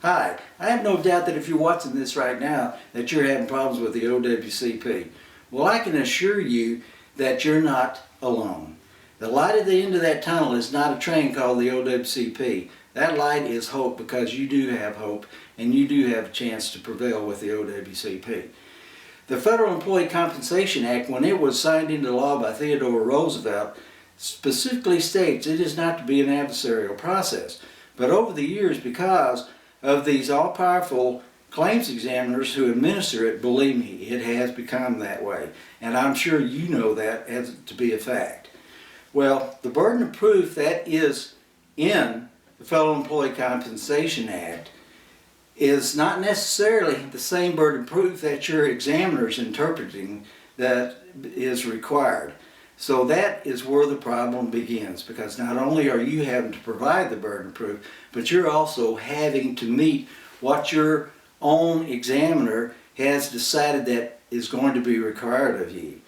Hi, I have no doubt that if you're watching this right now that you're having problems with the OWCP. Well, I can assure you that you're not alone. The light at the end of that tunnel is not a train called the OWCP. That light is hope, because you do have hope and you do have a chance to prevail with the OWCP. The Federal Employee Compensation Act, when it was signed into law by Theodore Roosevelt, specifically states it is not to be an adversarial process. But over the years, because of these all-powerful claims examiners who administer it, believe me, it has become that way. And I'm sure you know that as to be a fact. Well, the burden of proof that is in the Federal Employee Compensation Act is not necessarily the same burden of proof that your examiner's interpreting that is required. So that is where the problem begins, because not only are you having to provide the burden of proof, but you're also having to meet what your own examiner has decided that is going to be required of you.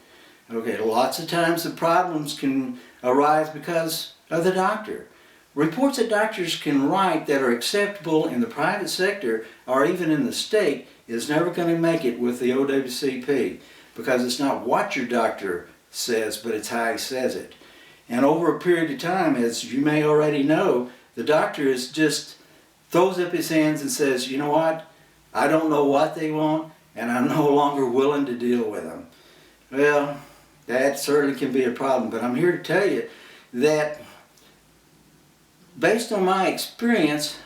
Okay, lots of times the problems can arise because of the doctor. Reports that doctors can write that are acceptable in the private sector or even in the state is never going to make it with the OWCP, because it's not what your doctor says, but it's how he says it. And over a period of time, as you may already know, the doctor is just throws up his hands and says, you know what, I don't know what they want and I'm no longer willing to deal with them. Well, that certainly can be a problem, but I'm here to tell you that based on my experience,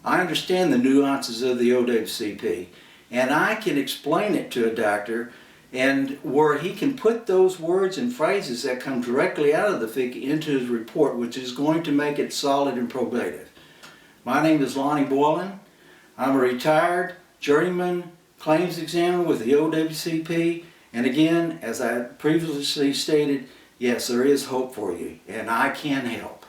I understand the nuances of the OWCP, and I can explain it to a doctor, and where he can put those words and phrases that come directly out of the FIC into his report, which is going to make it solid and probative. My name is Lonnie Boylan. I'm a retired journeyman claims examiner with the OWCP, and again, as I previously stated, yes, there is hope for you, and I can help.